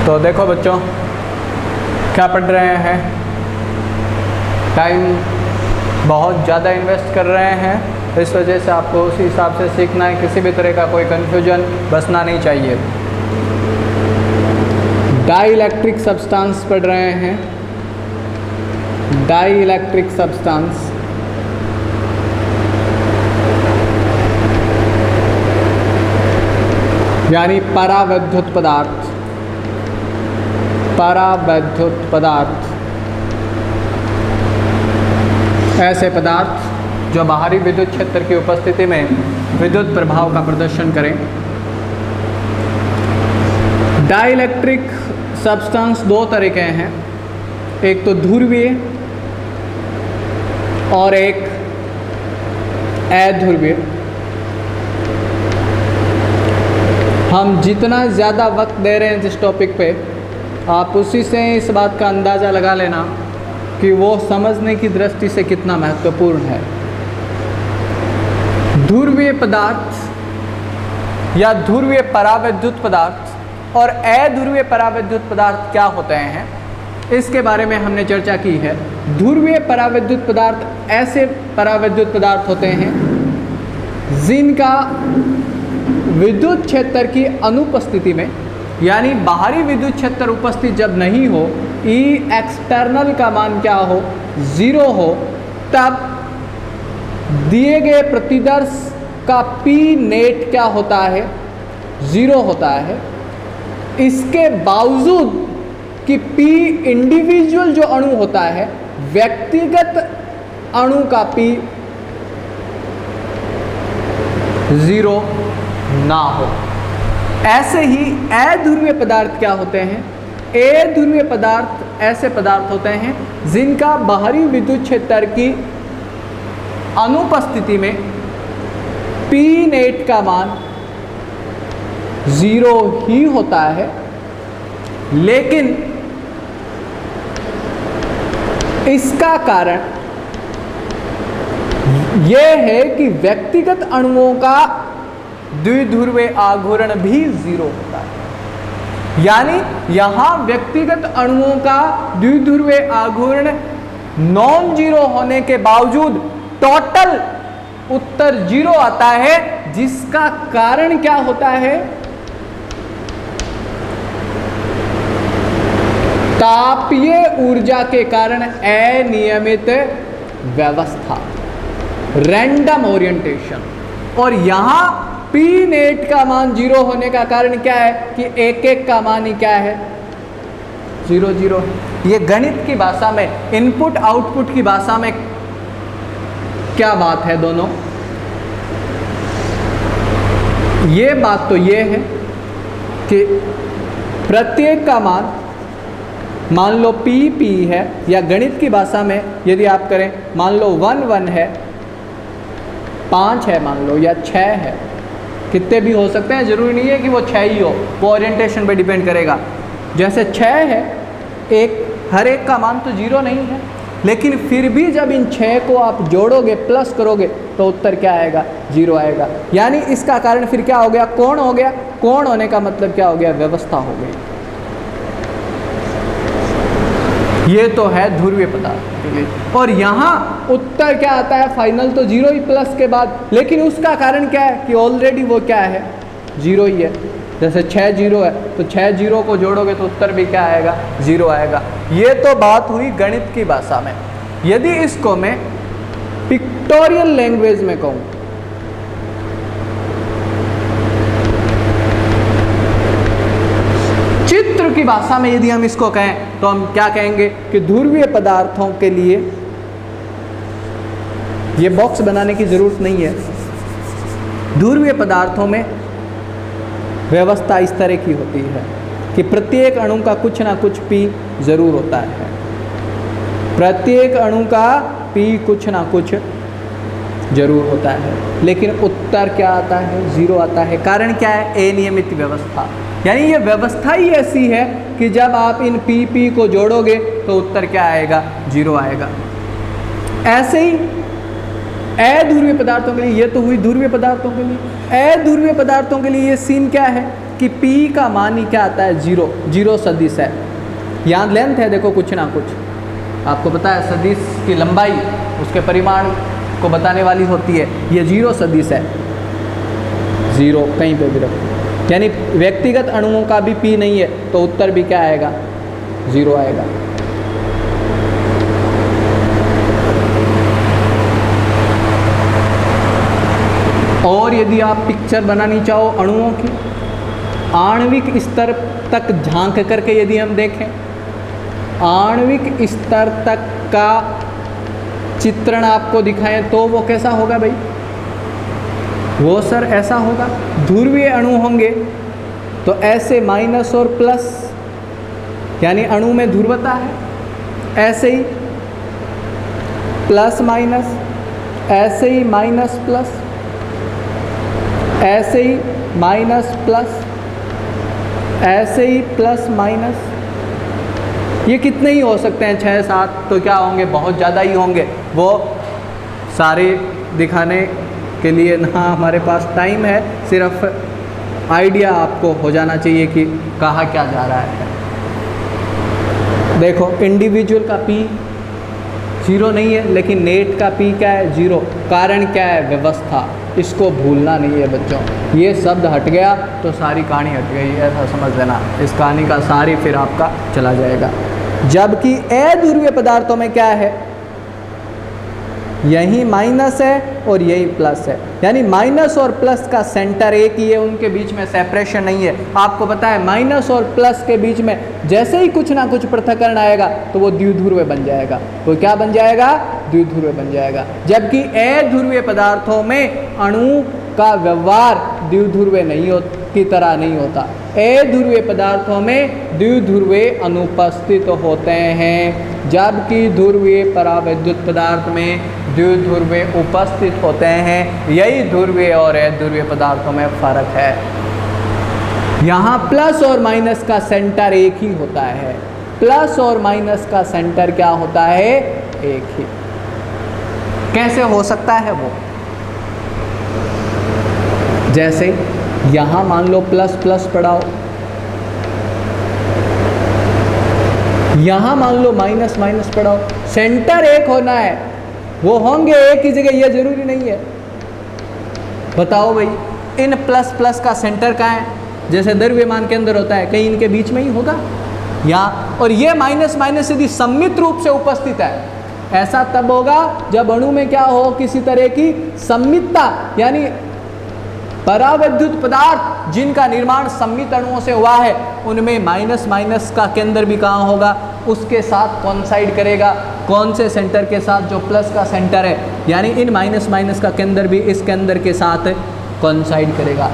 तो देखो बच्चों, क्या पढ़ रहे हैं, टाइम बहुत ज़्यादा इन्वेस्ट कर रहे हैं, इस वजह से आपको उसी हिसाब से सीखना है। किसी भी तरह का कोई कन्फ्यूजन बसना नहीं चाहिए। डाइइलेक्ट्रिक सब्सटेंस पढ़ रहे हैं, डाइइलेक्ट्रिक सब्सटेंस। यानी परावैद्युत पदार्थ, परावैद्युत पदार्थ ऐसे पदार्थ जो बाहरी विद्युत क्षेत्र की उपस्थिति में विद्युत प्रभाव का प्रदर्शन करें। डाइइलेक्ट्रिक सब्सटेंस दो तरह के हैं, एक तो ध्रुवीय और एक अध्रुवीय। हम जितना ज़्यादा वक्त दे रहे हैं जिस टॉपिक पे, आप उसी से इस बात का अंदाज़ा लगा लेना कि वो समझने की दृष्टि से कितना महत्वपूर्ण है। ध्रुवीय पदार्थ या ध्रुवीय परावैद्युत पदार्थ और अध्रुवीय परावैद्युत पदार्थ क्या होते हैं, इसके बारे में हमने चर्चा की है। ध्रुवीय परावैद्युत पदार्थ ऐसे परावैद्युत पदार्थ होते हैं जिनका विद्युत क्षेत्र की अनुपस्थिति में, यानी बाहरी विद्युत क्षेत्र उपस्थित जब नहीं हो, ई एक्सटर्नल का मान क्या हो, 0 हो, तब दिए गए प्रतिदर्श का पी नेट क्या होता है, 0 होता है। इसके बावजूद कि पी इंडिविजुअल जो अणु होता है, व्यक्तिगत अणु का पी 0 ना हो। ऐसे ही अध्रुवीय पदार्थ क्या होते हैं, अध्रुवीय पदार्थ ऐसे पदार्थ होते हैं जिनका बाहरी विद्युत क्षेत्र की अनुपस्थिति में पी नेट का मान 0 ही होता है, लेकिन इसका कारण यह है कि व्यक्तिगत अणुओं का द्विध्रुवीय आघूर्ण भी 0 होता है। यानी यहां व्यक्तिगत अणुओं का द्विध्रुवीय आघूर्ण नॉन जीरो होने के बावजूद टोटल उत्तर 0 आता है, जिसका कारण क्या होता है, तापीय ऊर्जा के कारण अनियमित व्यवस्था, रैंडम ओरिएंटेशन। और यहां पी नेट का मान 0 होने का कारण क्या है कि एक एक का मान ही क्या है, 0 0 है। ये गणित की भाषा में, इनपुट आउटपुट की भाषा में क्या बात है दोनों, ये बात तो ये है कि प्रत्येक का मान लो p है, या गणित की भाषा में यदि आप करें, मान लो 1 1 है, 5 है मान लो, या 6 है, कितने भी हो सकते हैं, जरूरी नहीं है कि वो 6 ही हो, वो ओरिएंटेशन पे डिपेंड करेगा। जैसे 6 है, हर एक का मान तो 0 नहीं है, लेकिन फिर भी जब इन 6 को आप जोड़ोगे, प्लस करोगे, तो उत्तर क्या आएगा, 0 आएगा। यानी इसका कारण फिर क्या हो गया, कोण हो गया। कोण होने का मतलब क्या हो गया, व्यवस्था हो गई। ये तो है ध्रुवीय पदार्थ के लिए। और यहाँ उत्तर क्या आता है, फाइनल तो 0 ही प्लस के बाद, लेकिन उसका कारण क्या है कि ऑलरेडी वो क्या है, 0 ही है। जैसे 6 0 है, तो 6 0 को जोड़ोगे तो उत्तर भी क्या आएगा, 0 आएगा। ये तो बात हुई गणित की भाषा में। यदि इसको मैं पिक्टोरियल लैंग्वेज में कहूँ, चित्र की भाषा में यदि हम इसको कहें, तो हम क्या कहेंगे कि ध्रुवीय पदार्थों के लिए, ये बॉक्स बनाने की जरूरत नहीं है, ध्रुवीय पदार्थों में व्यवस्था इस तरह की होती है कि प्रत्येक अणु का कुछ ना कुछ पी जरूर होता है। प्रत्येक अणु का पी कुछ ना कुछ जरूर होता है, लेकिन उत्तर क्या आता है, 0 आता है। कारण क्या है, अनियमित व्यवस्था। यानी ये व्यवस्था ही ऐसी है कि जब आप इन पी को जोड़ोगे तो उत्तर क्या आएगा, 0 आएगा। ऐसे ही अध्रुवीय पदार्थों के लिए, ये तो हुई ध्रुवीय पदार्थों के लिए। अध्रुवीय पदार्थों के लिए ये सीन क्या है कि P का मान ही क्या आता है, जीरो, जीरो सदिश है। यहाँ लेंथ है देखो कुछ ना कुछ, आपको पता है सदिश की लंबाई उसके परिमाण को बताने वाली होती है, ये जीरो सदिश है, जीरो कहीं पे भी रखो, यानी व्यक्तिगत अणुओं का भी P नहीं है तो उत्तर भी क्या आएगा, जीरो आएगा। और यदि आप पिक्चर बनानी चाहो अणुओं की, आणविक स्तर तक झांक करके यदि हम देखें, आणविक स्तर तक का चित्रण आपको दिखाएं तो वो कैसा होगा भाई, वो सर ऐसा होगा। ध्रुवीय अणु होंगे तो ऐसे माइनस और प्लस, यानी अणु में ध्रुवता है, ऐसे ही प्लस माइनस, ऐसे ही माइनस प्लस, ऐसे ही माइनस प्लस, ऐसे ही प्लस माइनस। ये कितने ही हो सकते हैं, 6 7 तो क्या होंगे, बहुत ज़्यादा ही होंगे। वो सारे दिखाने के लिए ना हमारे पास टाइम है, सिर्फ आइडिया आपको हो जाना चाहिए कि कहा क्या जा रहा है। देखो इंडिविजुअल का P जीरो नहीं है, लेकिन नेट का P क्या है, जीरो। कारण क्या है, व्यवस्था, इसको भूलना नहीं है बच्चों। ये शब्द हट गया तो सारी कहानी हट गई, ऐसा समझ लेना। इस कहानी का सारी फिर आपका चला जाएगा। जबकि अध्रुवीय पदार्थों में क्या है, यही माइनस है और यही प्लस है, यानी माइनस और प्लस का सेंटर एक ही है, उनके बीच में सेपरेशन नहीं है। आपको पता है माइनस और प्लस के बीच में जैसे ही कुछ ना कुछ पृथक्करण आएगा तो वो द्विध्रुवीय बन जाएगा। वो क्या बन जाएगा, द्विध्रुवीय बन जाएगा। जबकि अध्रुवीय पदार्थों में अणु का व्यवहार द्विध्रुवीय नहीं की तरह नहीं होता। अध्रुवीय पदार्थों में द्विध्रुवीय अनुपस्थित होते हैं, जबकि ध्रुवीय परावैद्युत पदार्थ में द्विध्रुवीय उपस्थित होते हैं। यही ध्रुवीय और अध्रुवीय पदार्थों में फर्क है। यहाँ प्लस और माइनस का सेंटर एक ही होता है, प्लस और माइनस का सेंटर क्या होता है, एक ही। कैसे हो सकता है वो, जैसे यहाँ मान लो प्लस प्लस पढ़ाओ, यहाँ मान लो माइनस माइनस पढ़ाओ, सेंटर एक होना है। वो होंगे एक ही जगह, ये जरूरी नहीं है। बताओ भाई, इन प्लस प्लस का सेंटर कहाँ है, जैसे द्रव्यमान के अंदर होता है, कहीं इनके बीच में ही होगा यहाँ। और ये माइनस माइनस यदि सम्मित रूप से उपस्थित है, ऐसा तब होगा जब अणु में क्या हो, किसी तरह की सम्मितता, यानी परावैद्युत पदार्थ जिनका निर्माण सम्मित अणुओं से हुआ है, उनमें माइनस माइनस का केंद्र भी कहाँ होगा, उसके साथ कॉन्साइड करेगा। कौन से सेंटर के साथ, जो प्लस का सेंटर है, यानी इन माइनस माइनस का केंद्र भी इस केंद्र के साथ कॉन्साइड करेगा।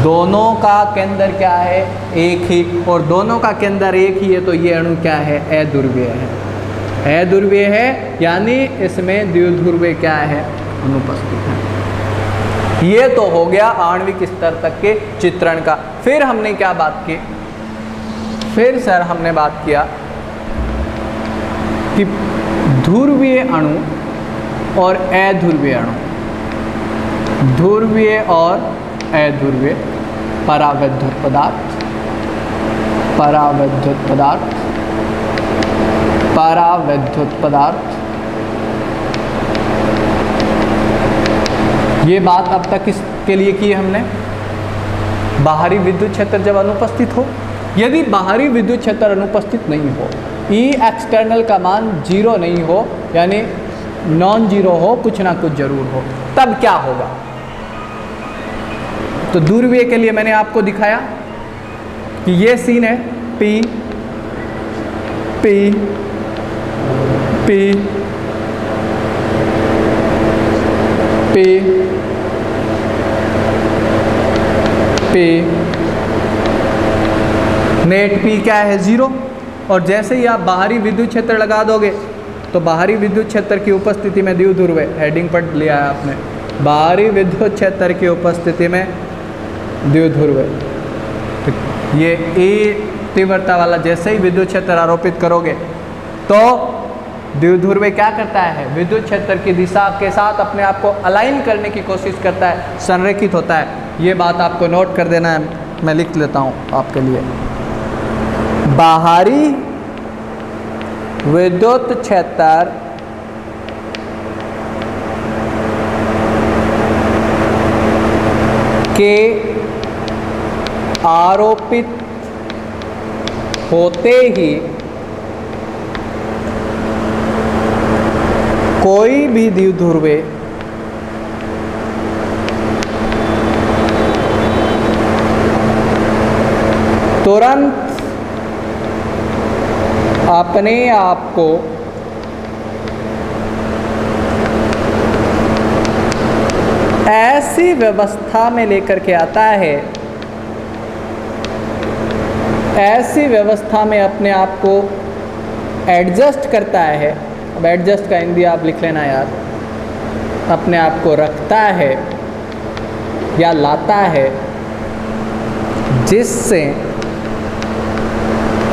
दोनों का केंद्र क्या है, एक ही, और दोनों का केंद्र एक ही है, तो ये अणु क्या है, अध्रुवीय है। अध्रुवीय है यानी इसमें द्विध्रुवीय क्या है, अनुपस्थित है। ये तो हो गया आणविक स्तर तक के चित्रण का। फिर हमने क्या बात की, फिर सर हमने बात किया कि ध्रुवीय अणु और अध्रुवीय अणु, ध्रुवीय और अध्रुवीय परावैद्युत पदार्थ, परावैद्युत पदार्थ, परावैद्युत पदार्थ। ये बात अब तक किसके लिए की हमने, बाहरी विद्युत क्षेत्र जब अनुपस्थित हो। यदि बाहरी विद्युत क्षेत्र अनुपस्थित नहीं हो, ई एक्सटर्नल का मान जीरो नहीं हो, यानी नॉन जीरो हो, कुछ ना कुछ जरूर हो, तब क्या होगा। तो ध्रुवीय के लिए मैंने आपको दिखाया कि ये सीन है, P P P P P, net P क्या है, जीरो। और जैसे ही आप बाहरी विद्युत क्षेत्र लगा दोगे तो बाहरी विद्युत क्षेत्र की उपस्थिति में द्विध्रुवीय, हेडिंग पढ़ लिया है आपने, बाहरी विद्युत क्षेत्र की उपस्थिति में द्विध्रुवीय। तो ये ए तीव्रता वाला जैसे ही विद्युत क्षेत्र आरोपित करोगे तो द्विध्रुवीय क्या करता है, विद्युत क्षेत्र की दिशा के साथ अपने आप को अलाइन करने की कोशिश करता है, संरेखित होता है। ये बात आपको नोट कर देना है, मैं लिख लेता हूँ आपके लिए। बाहरी विद्युत क्षेत्र के आरोपित होते ही कोई भी द्विध्रुवी तुरंत अपने आप को ऐसी व्यवस्था में लेकर के आता है, ऐसी व्यवस्था में अपने आप को एडजस्ट करता है। अब एडजस्ट का हिंदी आप लिख लेना यार, अपने आप को रखता है या लाता है, जिससे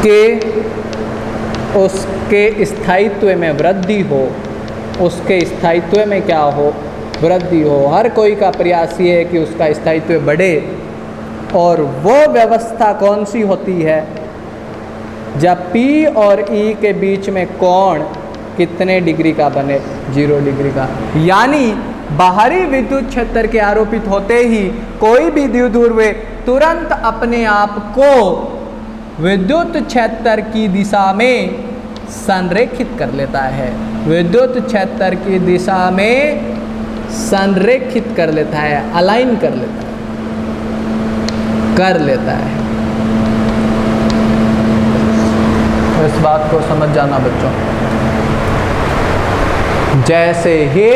कि उसके स्थायित्व में वृद्धि हो, उसके स्थायित्व में क्या हो, वृद्धि हो। हर कोई का प्रयास ये है कि उसका स्थायित्व बढ़े। और वो व्यवस्था कौन सी होती है? जब P और E के बीच में कोण कितने डिग्री का बने? 0 डिग्री का। यानी बाहरी विद्युत क्षेत्र के आरोपित होते ही कोई भी द्विध्रुवी तुरंत अपने आप को विद्युत क्षेत्र की दिशा में संरेखित कर लेता है, विद्युत क्षेत्र की दिशा में संरेखित कर लेता है, अलाइन कर लेता है। तो इस बात को समझ जाना बच्चों। जैसे ही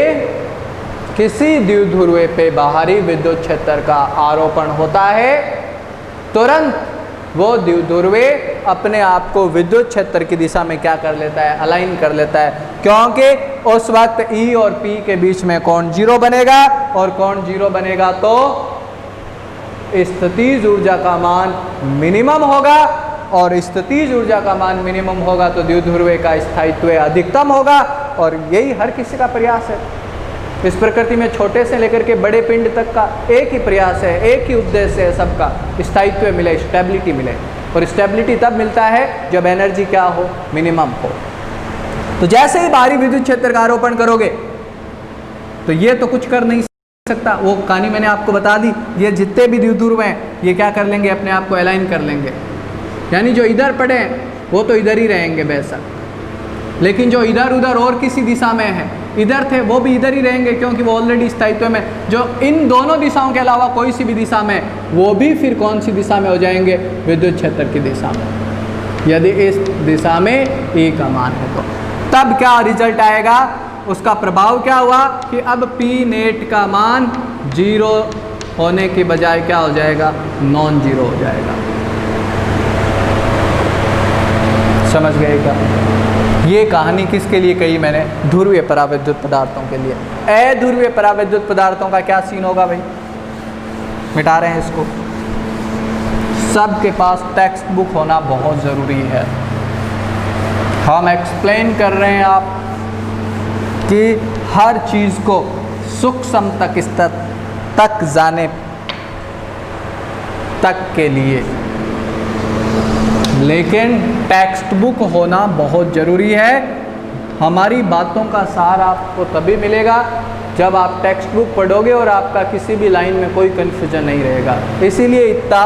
किसी द्विध्रुवी पे बाहरी विद्युत क्षेत्र का आरोपण होता है, तुरंत वो द्विध्रुवी अपने आप को विद्युत क्षेत्र की दिशा में क्या कर लेता है? अलाइन कर लेता है, क्योंकि उस वक्त E और P के बीच में कोण 0 बनेगा, और कोण 0 बनेगा तो स्थितिज ऊर्जा का मान मिनिमम होगा, और स्थितिज ऊर्जा का मान मिनिमम होगा तो द्विध्रुवी का स्थायित्व अधिकतम होगा। और यही हर किसी का प्रयास है। इस प्रकृति में छोटे से लेकर के बड़े पिंड तक का एक ही प्रयास है, एक ही उद्देश्य है सबका, स्थायित्व मिले, स्टेबिलिटी मिले। और स्टेबिलिटी तब मिलता है जब एनर्जी क्या हो? मिनिमम हो। तो जैसे ही बाहरी विद्युत क्षेत्र का आरोपण करोगे तो ये तो कुछ कर नहीं सकता, वो कहानी मैंने आपको बता दी। ये जितने भी द्विध्रुव हैं ये क्या कर लेंगे? अपने आप को अलाइन कर लेंगे। यानी जो इधर पड़े हैं वो तो इधर ही रहेंगे बेशक, लेकिन जो इधर उधर और किसी दिशा में है, इधर थे वो भी इधर ही रहेंगे, क्योंकि वो ऑलरेडी स्थायित्व में। जो इन दोनों दिशाओं के अलावा कोई सी भी दिशा में, वो भी फिर कौन सी दिशा में हो जाएंगे? विद्युत क्षेत्र की दिशा में, यदि इस दिशा में E का मान है तो। तब क्या रिजल्ट आएगा? उसका प्रभाव क्या हुआ कि अब P नेट का मान 0 होने के बजाय क्या हो जाएगा? नॉन जीरो हो जाएगा। समझ गए क्या? ये कहानी किसके लिए कही मैंने? ध्रुवीय परावैद्युत पदार्थों के लिए। अध्रुवीय परावैद्युत पदार्थों का क्या सीन होगा भाई? मिटा रहे हैं इसको। सबके पास टेक्स्ट बुक होना बहुत ज़रूरी है। हम एक्सप्लेन कर रहे हैं आप कि हर चीज़ को सूक्ष्म तक स्तर तक जाने तक के लिए, लेकिन टेक्स्ट बुक होना बहुत ज़रूरी है। हमारी बातों का सार आपको तभी मिलेगा जब आप टेक्स्ट बुक पढ़ोगे और आपका किसी भी लाइन में कोई कन्फ्यूजन नहीं रहेगा। इसीलिए इतना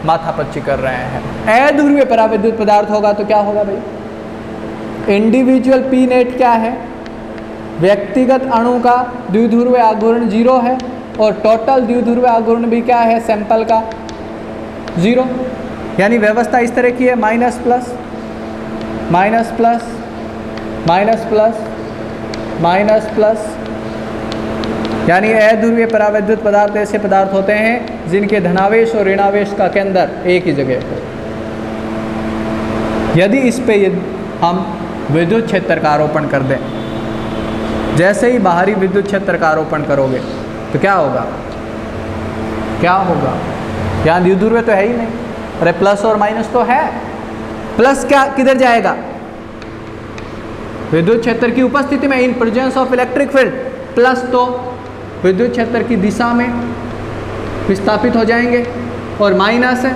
माथापच्ची कर रहे हैं। अध्रुवीय परावैद्युत पदार्थ होगा तो क्या होगा भाई? इंडिविजुअल पी नेट क्या है? व्यक्तिगत अणु का द्विध्रुवीय आघूर्ण 0 है, और टोटल द्विध्रुवीय आघूर्ण भी क्या है? सैंपल का 0। यानी व्यवस्था इस तरह की है, minus plus minus plus minus plus minus plus. यानी अध्रुवीय परावैद्युत पदार्थ ऐसे पदार्थ होते हैं जिनके धनावेश और ऋणावेश का केंद्र एक ही जगह हो। यदि इस पे हम विद्युत क्षेत्र का आरोपण कर दें, जैसे ही बाहरी विद्युत क्षेत्र का आरोपण करोगे तो क्या होगा? क्या होगा? यहाँ द्विध्रुवीय तो है ही नहीं। अरे प्लस और माइनस तो है। प्लस क्या किधर जाएगा? विद्युत क्षेत्र की उपस्थिति में, in presence of electric field. Plus तो विद्युत क्षेत्र की दिशा में, विस्थापित हो जाएंगे, और माइनस है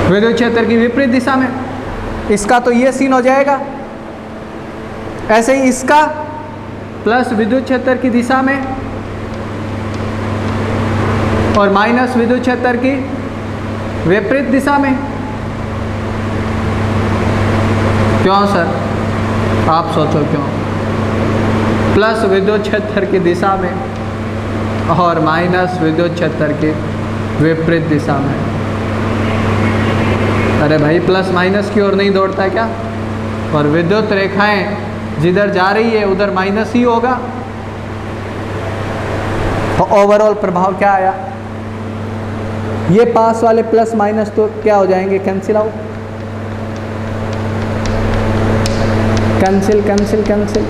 विद्युत क्षेत्र की विपरीत दिशा में। इसका तो ये सीन हो जाएगा। ऐसे ही इसका प्लस विद्युत क्षेत्र की दिशा में और माइनस विद्युत क्षेत्र की विपरीत दिशा में। क्यों सर? आप सोचो क्यों? प्लस विद्युत क्षेत्र की दिशा में और माइनस विद्युत क्षेत्र की विपरीत दिशा में। अरे भाई, प्लस माइनस की ओर नहीं दौड़ता है क्या? और विद्युत रेखाएं जिधर जा रही है उधर माइनस ही होगा। तो ओवरऑल प्रभाव क्या आया? ये पास वाले प्लस माइनस तो क्या हो जाएंगे? Cancel out, cancel cancel cancel.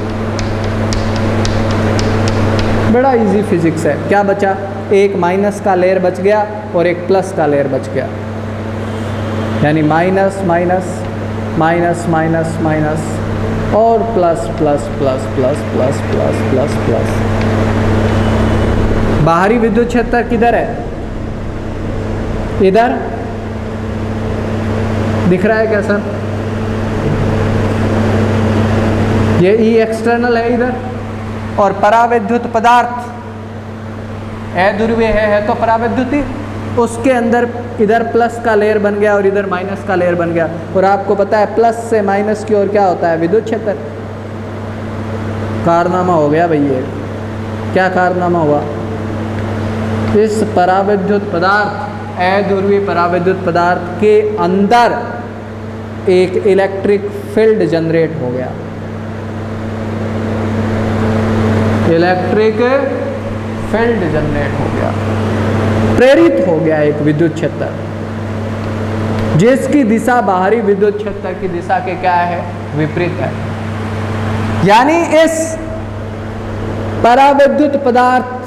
बड़ा इजी फिजिक्स है। क्या बचा? एक माइनस का लेयर बच गया और एक प्लस का लेयर बच गया, यानी minus minus minus minus minus और plus plus plus plus plus plus plus plus. बाहरी विद्युत क्षेत्र किधर है? इधर दिख रहा है क्या सर? ये ई एक्सटर्नल है इधर, और परावैद्युत पदार्थ अध्रुवीय है तो परावैद्युति, उसके अंदर इधर प्लस का लेयर बन गया और इधर माइनस का लेयर बन गया। और आपको पता है प्लस से माइनस की ओर क्या होता है? विद्युत क्षेत्र। कारनामा हो गया भाई। ये क्या कारनामा हुआ? इस परावैद्युत पदार्थ, अध्रुवीय परावैद्युत पदार्थ के अंदर एक इलेक्ट्रिक फील्ड जनरेट हो गया। इलेक्ट्रिक फील्ड जनरेट हो गया, प्रेरित हो गया एक विद्युत क्षेत्र, जिसकी दिशा बाहरी विद्युत क्षेत्र की दिशा के क्या है? विपरीत है। यानी इस परावैद्युत पदार्थ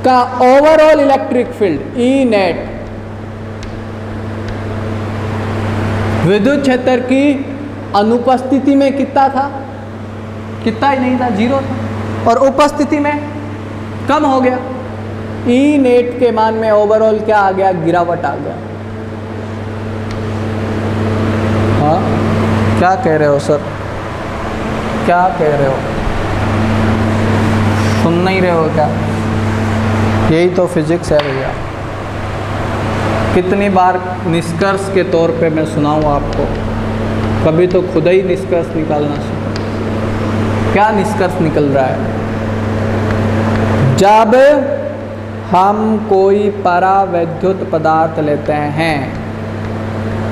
का overall electric field E net विद्युत क्षेत्र की अनुपस्थिति में कितना था? कितना ही नहीं था, जीरो था। और उपस्थिति में कम हो गया। ई नेट के मान में ओवरऑल क्या आ गया? गिरावट आ गया। हाँ, क्या कह रहे हो सर? क्या कह रहे हो? सुन नहीं रहे हो क्या? यही तो फिजिक्स है भैया। कितनी बार निष्कर्ष के तौर पे मैं सुनाऊं आपको, कभी तो खुद ही निष्कर्ष निकालना सीखो। क्या निष्कर्ष निकल रहा है? जब हम कोई परावैद्युत पदार्थ लेते हैं,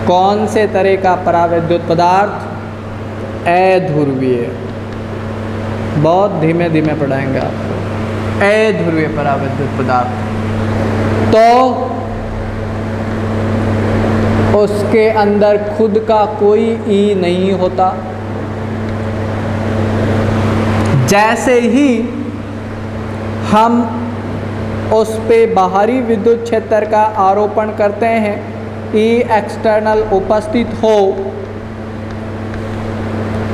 कौन से तरह का परावैद्युत पदार्थ? अध्रुवीय। बहुत धीमे धीमे पढ़ाएंगे आपको। अध्रुवीय परावैद्युत पदार्थ, तो उसके अंदर खुद का कोई ई नहीं होता। जैसे ही हम उस पे बाहरी विद्युत क्षेत्र का आरोपण करते हैं, ई एक्सटर्नल उपस्थित हो,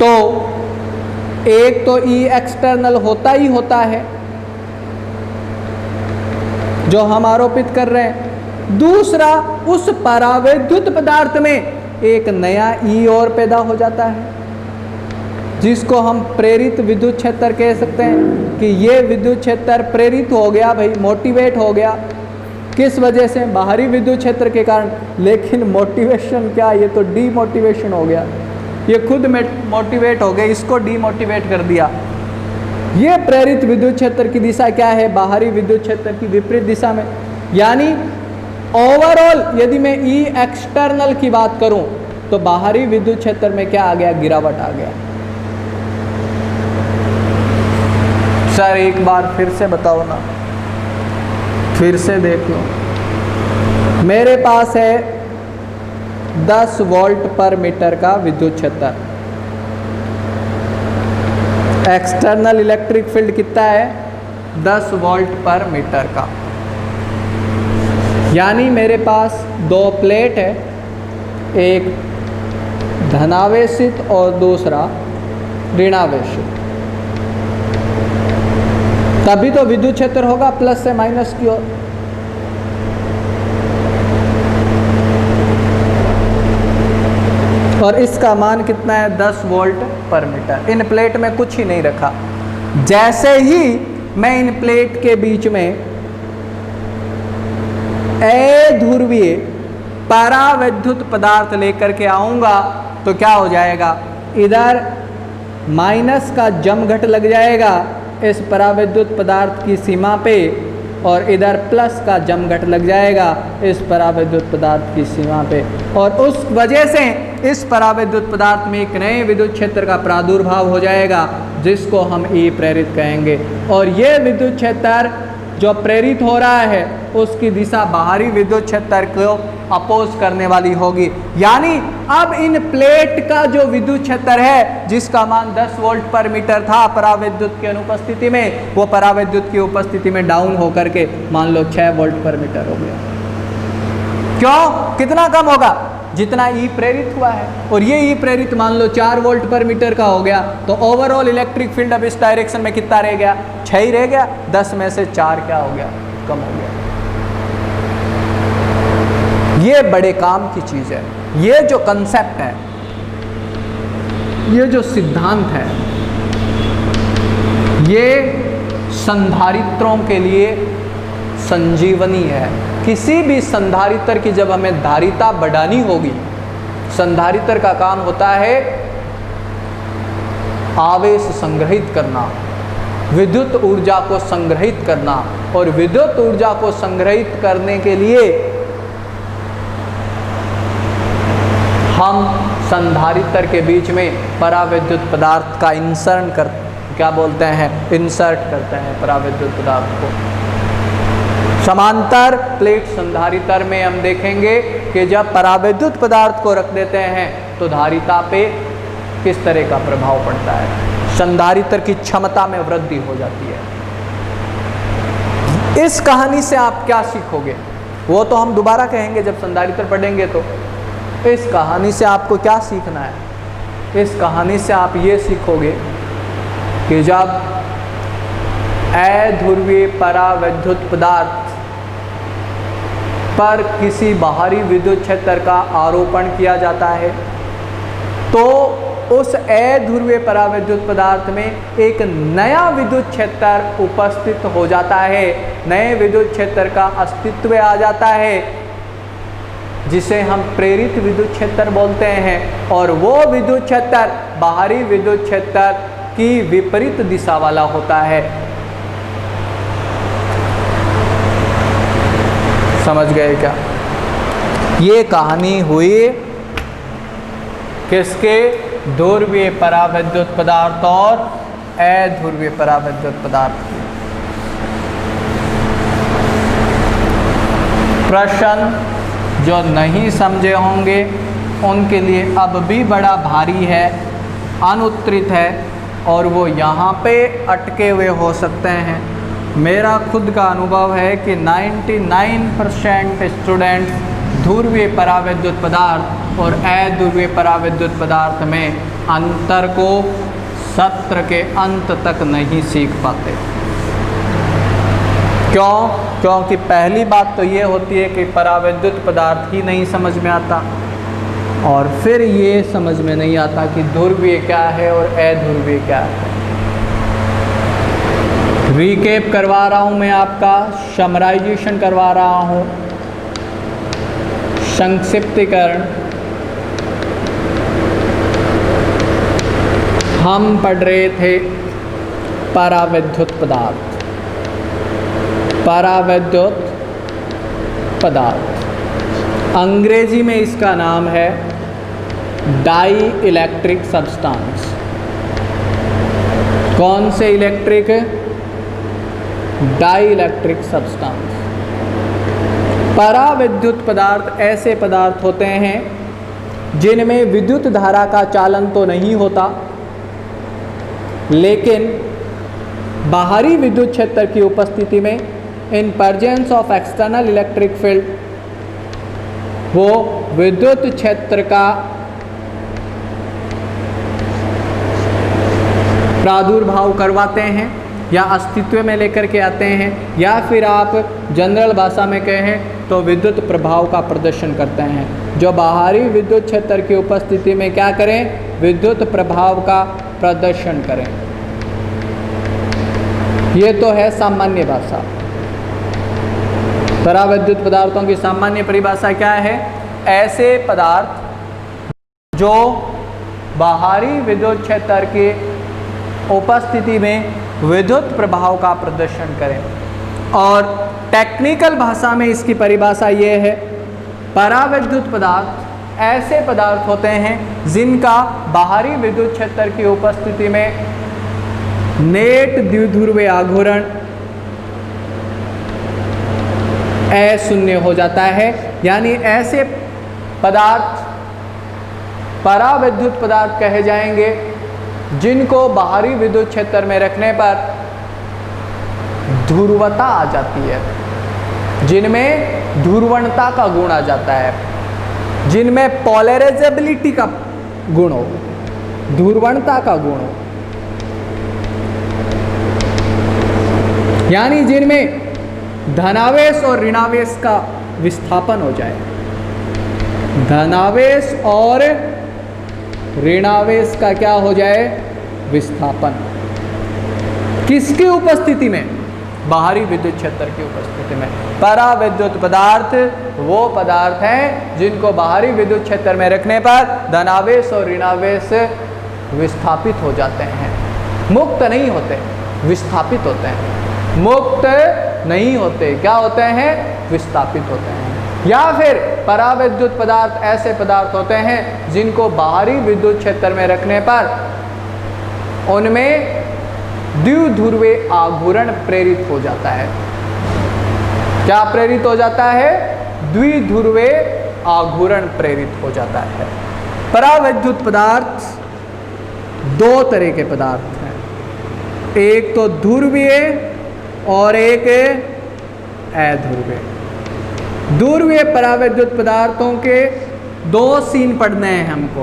तो एक तो ई एक्सटर्नल होता ही होता है जो हम आरोपित कर रहे हैं। दूसरा, उस परावैद्युत पदार्थ में एक नया ई और पैदा हो जाता है, जिसको हम प्रेरित विद्युत क्षेत्र कह सकते हैं कि ये विद्युत क्षेत्र प्रेरित हो गया भाई, मोटिवेट हो गया। किस वजह से? बाहरी विद्युत क्षेत्र के कारण। लेकिन मोटिवेशन क्या? ये तो डीमोटिवेशन हो गया। ये खुद मोटिवेट हो गए, इसको डीमोटिवेट कर दिया। ये प्रेरित विद्युत क्षेत्र की दिशा क्या है? बाहरी विद्युत क्षेत्र की विपरीत दिशा में। यानी ओवरऑल यदि मैं ई एक्सटर्नल की बात करूं तो बाहरी विद्युत क्षेत्र में क्या आ गया? गिरावट आ गया। सर एक बार फिर से बताओ ना, फिर से देख लो। मेरे पास है 10 वोल्ट पर मीटर का विद्युत क्षेत्र। एक्सटर्नल इलेक्ट्रिक फील्ड कितना है? 10 वोल्ट पर मीटर का। यानी मेरे पास दो प्लेट है, एक धनावेशित और दूसरा ऋणावेशित। तभी तो विद्युत क्षेत्र होगा प्लस से माइनस की ओर। और इसका मान कितना है? 10 वोल्ट पर मीटर। इन प्लेट में कुछ ही नहीं रखा। जैसे ही मैं इन प्लेट के बीच में अध्रुवीय परावैद्युत पदार्थ लेकर के आऊंगा तो क्या हो जाएगा? इधर माइनस का जमघट लग जाएगा इस परावैद्युत पदार्थ की सीमा पे, और इधर प्लस का जमघट लग जाएगा इस परावैद्युत पदार्थ की सीमा पे, और उस वजह से इस परावैद्युत पदार्थ में एक नए विद्युत क्षेत्र का प्रादुर्भाव हो जाएगा जिसको हम ई प्रेरित कहेंगे। और ये विद्युत क्षेत्र जो प्रेरित हो रहा है उसकी दिशा बाहरी विद्युत क्षेत्र को अपोज करने वाली होगी। यानी अब इन प्लेट का जो विद्युत क्षेत्र है जिसका मान 10 वोल्ट पर मीटर था परावैद्युत की अनुपस्थिति में, वो परावैद्युत की उपस्थिति में डाउन होकर के मान लो 6 वोल्ट पर मीटर हो गया। क्यों? कितना कम होगा? जितना ई प्रेरित हुआ है। और ये ई प्रेरित मान लो 4 वोल्ट पर मीटर का हो गया तो ओवरऑल इलेक्ट्रिक फील्ड अब इस डायरेक्शन में कितना रह गया? 6 ही रह गया। 10 में से 4 क्या हो गया? कम हो गया। ये बड़े काम की चीज है। ये जो कंसेप्ट है, ये जो सिद्धांत है, ये संधारित्रों के लिए संजीवनी है। किसी भी संधारित्र की जब हमें धारिता बढ़ानी होगी, संधारित्र का काम होता है आवेश संग्रहित करना, विद्युत ऊर्जा को संग्रहित करना, और विद्युत ऊर्जा को संग्रहित करने के लिए हम संधारित्र के बीच में परावैद्युत पदार्थ का इंसर्ट इंसर्ट करते हैं परावैद्युत पदार्थ को। समांतर प्लेट संधारित्र में हम देखेंगे कि जब परावैद्युत पदार्थ को रख देते हैं तो धारिता पे किस तरह का प्रभाव पड़ता है। संधारित्र की क्षमता में वृद्धि हो जाती है। इस कहानी से आप क्या सीखोगे वो तो हम दोबारा कहेंगे जब संधारित्र पढ़ेंगे। तो इस कहानी से आपको क्या सीखना है? इस कहानी से आप ये सीखोगे कि जब अध्रुवीय परावैद्युत पदार्थ पर किसी बाहरी विद्युत क्षेत्र का आरोपण किया जाता है तो उस अध्रुवीय परावैद्युत पदार्थ में एक नया विद्युत क्षेत्र उपस्थित हो जाता है, नए विद्युत क्षेत्र का अस्तित्व आ जाता है जिसे हम प्रेरित विद्युत क्षेत्र बोलते हैं। और वो विद्युत क्षेत्र बाहरी विद्युत क्षेत्र की विपरीत दिशा वाला होता है। समझ गए क्या? ये कहानी हुई किसके? ध्रुवीय परावैद्युत पदार्थ और अध्रुवीय परावैद्युत पदार्थ की। प्रश्न जो नहीं समझे होंगे उनके लिए अब भी बड़ा भारी है, अनुत्तरित है, और वो यहाँ पे अटके हुए हो सकते हैं। मेरा खुद का अनुभव है कि 99% स्टूडेंट ध्रुवीय परावैद्युत पदार्थ और अध्रुवीय परावैद्युत पदार्थ में अंतर को सत्र के अंत तक नहीं सीख पाते। क्यों? क्योंकि पहली बात तो ये होती है कि परावैद्युत पदार्थ ही नहीं समझ में आता, और फिर ये समझ में नहीं आता कि ध्रुवीय क्या है और अध्रुवीय क्या है। रिकेप करवा रहा हूँ मैं आपका, समराइजेशन करवा रहा हूँ, संक्षिप्तीकरण। हम पढ़ रहे थे परावैद्युत पदार्थ, परावैद्युत पदार्थ अंग्रेजी में इसका नाम है डाई इलेक्ट्रिक सब्सटेंस। कौन से इलेक्ट्रिक? Dielectric substance. परावैद्युत पदार्थ ऐसे पदार्थ होते हैं जिनमें विद्युत धारा का चालन तो नहीं होता, लेकिन बाहरी विद्युत क्षेत्र की उपस्थिति में in presence of external electric field वो विद्युत क्षेत्र का प्रादुर्भाव करवाते हैं या अस्तित्व में लेकर के आते हैं, या फिर आप जनरल भाषा में कहें तो विद्युत प्रभाव का प्रदर्शन करते हैं। जो बाहरी विद्युत क्षेत्र की उपस्थिति में क्या करें, विद्युत प्रभाव का प्रदर्शन करें। ये तो है सामान्य भाषा। परावैद्युत पदार्थों की सामान्य परिभाषा क्या है, ऐसे पदार्थ जो बाहरी विद्युत क्षेत्र की उपस्थिति में विद्युत प्रभाव का प्रदर्शन करें। और टेक्निकल भाषा में इसकी परिभाषा ये है, परावैद्युत पदार्थ ऐसे पदार्थ होते हैं जिनका बाहरी विद्युत क्षेत्र की उपस्थिति में नेट द्विध्रुवीय आघूर्ण अशून्य हो जाता है। यानी ऐसे पदार्थ परावैद्युत पदार्थ कहे जाएंगे जिनको बाहरी विद्युत क्षेत्र में रखने पर ध्रुवता आ जाती है, जिनमें ध्रुवणता का गुण आ जाता है, जिनमें पोलराइजेबिलिटी का गुण हो, ध्रुवणता का गुण हो, यानी जिनमें धनावेश और ऋणावेश का विस्थापन हो जाए। धनावेश और ऋणावेश का क्या हो जाए, विस्थापन। किसकी उपस्थिति में, बाहरी विद्युत क्षेत्र की उपस्थिति में। परावैद्युत पदार्थ वो पदार्थ हैं जिनको बाहरी विद्युत क्षेत्र में रखने पर धनावेश और ऋणावेश विस्थापित हो जाते हैं। मुक्त नहीं होते, विस्थापित होते हैं। मुक्त नहीं होते, क्या होते हैं, विस्थापित होते हैं। या फिर परावैद्युत पदार्थ ऐसे पदार्थ होते हैं जिनको बाहरी विद्युत क्षेत्र में रखने पर उनमें द्विध्रुवीय आघूर्ण प्रेरित हो जाता है। क्या प्रेरित हो जाता है, द्विध्रुवीय आघूर्ण प्रेरित हो जाता है। परावैद्युत पदार्थ दो तरह के पदार्थ हैं, एक तो ध्रुवीय और एक अध्रुवीय। ध्रुवीय परावैद्युत पदार्थों के दो सीन पढ़ने हैं हमको।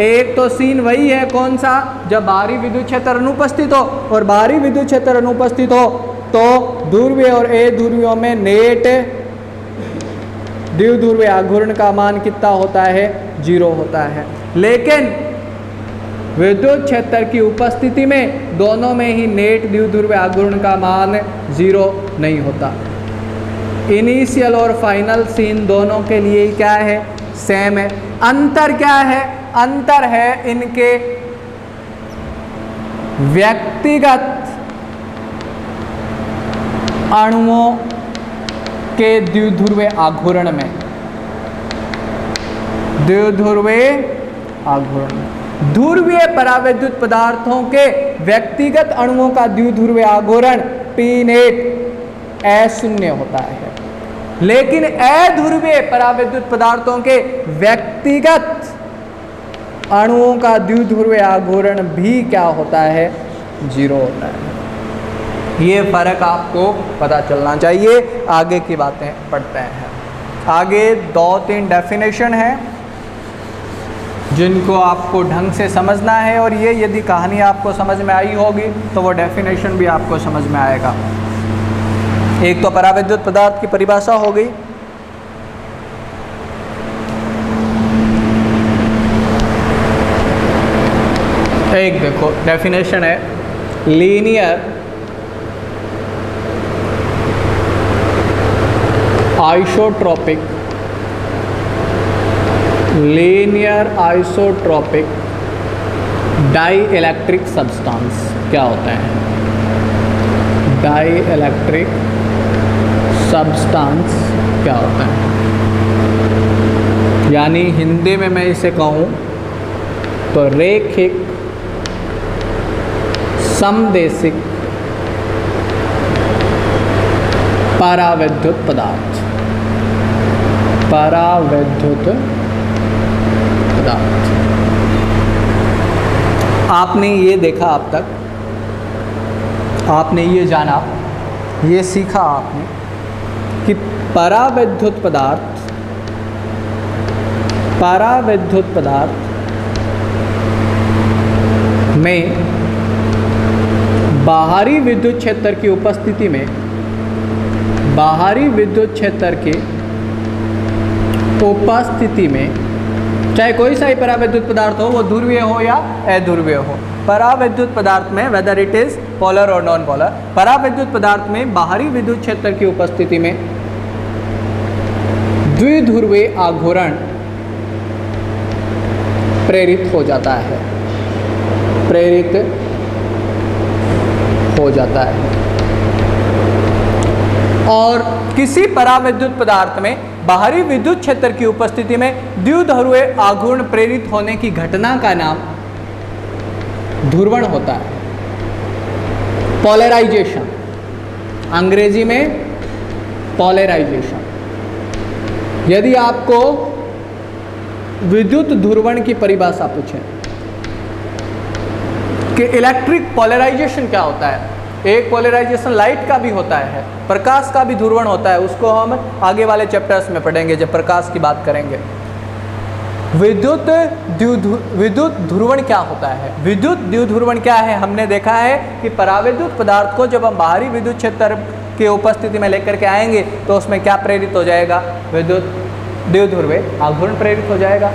एक तो सीन वही है, कौन सा, जब बाहरी विद्युत क्षेत्र अनुपस्थित हो, और बाहरी विद्युत क्षेत्र अनुपस्थित हो तो ध्रुवीय और अध्रुवीयों में नेट द्विध्रुवीय आघूर्ण का मान कितना होता है, 0 होता है। लेकिन विद्युत क्षेत्र की उपस्थिति में दोनों में ही नेट द्विध्रुवीय आघूर्ण का मान 0 नहीं होता। इनिशियल और फाइनल सीन दोनों के लिए क्या है, सेम है। अंतर क्या है, अंतर है इनके व्यक्तिगत अणुओं के द्विध्रुवीय आघूर्ण में। द्विध्रुवीय आघूर्ण, ध्रुवीय परावैद्युत पदार्थों के व्यक्तिगत अणुओं का द्विध्रुवीय आघूर्ण P नेट अशून्य होता है। लेकिन अध्रुवीय परावैद्युत पदार्थों के व्यक्तिगत अणुओं का द्विध्रुवीय आघूर्ण भी क्या होता है, 0 होता है। ये फर्क आपको पता चलना चाहिए। आगे की बातें पढ़ते हैं। आगे 2-3 डेफिनेशन है जिनको आपको ढंग से समझना है, और ये यदि कहानी आपको समझ में आई होगी तो वो डेफिनेशन भी आपको समझ में आएगा। एक तो परावैद्युत पदार्थ की परिभाषा हो गई, एक देखो डेफिनेशन है, linear isotropic, linear isotropic dielectric substance क्या होता है, डाई इलेक्ट्रिक सब्सटेंस क्या होता है। यानी हिंदी में मैं इसे कहूँ तो रैखिक समदेशिक परावैद्युत पदार्थ। परावैद्युत पदार्थ, आपने ये देखा अब तक, आपने ये जाना, ये सीखा आपने कि परावैद्युत पदार्थ में बाहरी विद्युत क्षेत्र की उपस्थिति में, बाहरी विद्युत क्षेत्र की उपस्थिति में चाहे कोई सा ही परावैद्युत पदार्थ हो, वो ध्रुवीय हो या अध्रुवीय हो, परावैद्युत पदार्थ में वेदर इट इज पोलर और नॉन पोलर, परावैद्युत पदार्थ में बाहरी विद्युत क्षेत्र की उपस्थिति में द्विध्रुवीय आघूर्ण प्रेरित हो जाता है, प्रेरित हो जाता है। और किसी परावैद्युत पदार्थ में बाहरी विद्युत क्षेत्र की उपस्थिति में द्विध्रुवीय आघूर्ण प्रेरित होने की घटना का नाम ध्रुवण होता है, पोलराइजेशन, अंग्रेजी में पोलराइजेशन। यदि आपको विद्युत ध्रुवण की परिभाषा पूछे कि इलेक्ट्रिक पोलराइजेशन क्या होता है, एक पोलराइजेशन लाइट का भी होता है, प्रकाश का भी ध्रुवण होता है, उसको हम आगे वाले चैप्टर्स में पढ़ेंगे जब प्रकाश की बात करेंगे। विद्युत ध्रुवण क्या होता है? विद्युत द्विध्रुवण क्या है? हमने देखा है कि परावैद्युत पदार्थ को जब हम बाहरी विद्युत क्षेत्र की उपस्थिति में लेकर के आएंगे तो उसमें क्या प्रेरित हो जाएगा? विद्युत द्विध्रुवीय आघूर्ण प्रेरित हो जाएगा।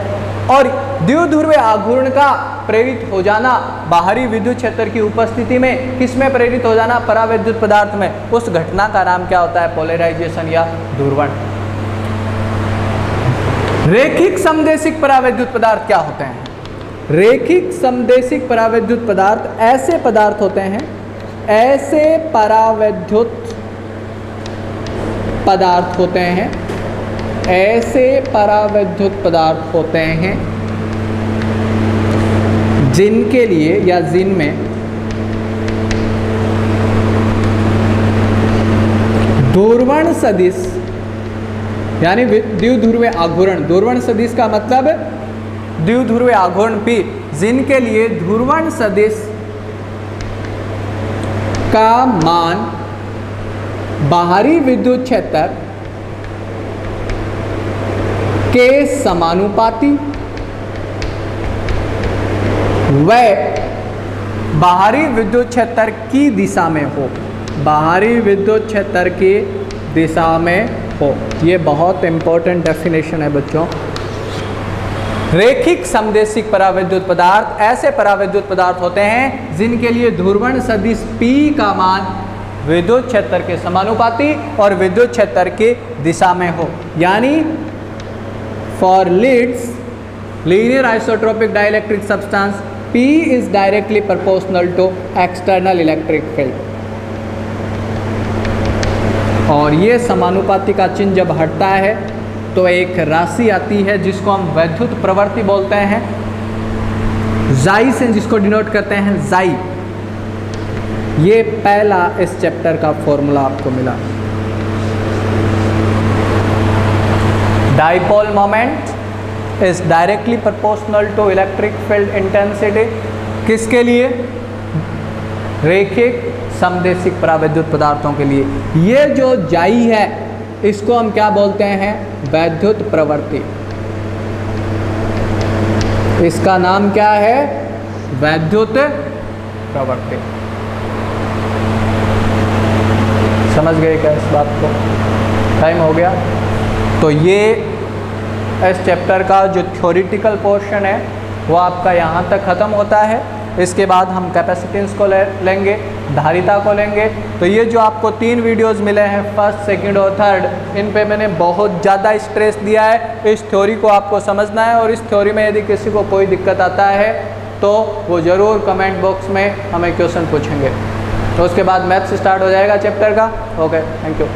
और द्विध्रुवीय आघूर्ण का प्रेरित हो जाना बाहरी विद्युत क्षेत्र की उपस्थिति में किसमें प्रेरित हो जाना? परावैद्युत पदार्थ में। उस घटना का नाम क्या होता है? पोलराइजेशन या ध्रुवण। रेखिक समदेशिक परावैद्युत पदार्थ क्या होते हैं? रेखिक समदेशिक परावैद्युत पदार्थ ऐसे पदार्थ होते हैं, ऐसे परावैद्युत पदार्थ होते हैं, ऐसे परावैद्युत पदार्थ होते हैं जिनके लिए या जिनमें ध्रुवण सदिश यानी द्विध्रुवीय आघूर्ण, ध्रुवण सदिश का मतलब द्विध्रुवीय आघूर्ण P, जिनके लिए ध्रुवण सदिश का मान बाहरी विद्युत क्षेत्र के समानुपाती व बाहरी विद्युत क्षेत्र की दिशा में हो, बाहरी विद्युत क्षेत्र की दिशा में हो। ये बहुत इंपॉर्टेंट डेफिनेशन है बच्चों। रेखिक समदेशिक परावैद्युत पदार्थ ऐसे परावैद्युत पदार्थ होते हैं जिनके लिए ध्रुवण सदिश P का मान विद्युत क्षेत्र के समानुपाती और विद्युत क्षेत्र की दिशा में हो। यानी for leads linear isotropic dielectric substance P is directly proportional to external electric field। और ये समानुपाती का चिन्ह जब हटता है तो एक राशि आती है जिसको हम वैद्युत प्रवृत्ति बोलते हैं, जाई से जिसको डिनोट करते हैं जाई। ये पहला इस चैप्टर का फॉर्मूला आपको मिला। Dipole moment is directly proportional to electric field intensity. किसके लिए? रेखिक समदेशिक परावैद्युत पदार्थों के लिए। ये जो जाई है इसको हम क्या बोलते हैं? वैद्युत प्रवृत्ति। इसका नाम क्या है? वैद्युत प्रवृत्ति। समझ गए क्या इस बात को? टाइम हो गया। तो ये इस चैप्टर का जो थ्योरेटिकल पोर्शन है वो आपका यहाँ तक ख़त्म होता है। इसके बाद हम कैपेसिटेंस को लेंगे, धारिता को लेंगे। तो ये जो आपको 3 वीडियोस मिले हैं, फर्स्ट, सेकंड और थर्ड, इन पे मैंने बहुत ज़्यादा स्ट्रेस दिया है। इस थ्योरी को आपको समझना है और इस थ्योरी में यदि किसी को कोई दिक्कत आता है तो वो ज़रूर कमेंट बॉक्स में हमें क्वेश्चन पूछेंगे। तो उसके बाद मैथ्स स्टार्ट हो जाएगा चैप्टर का। Okay, thank you.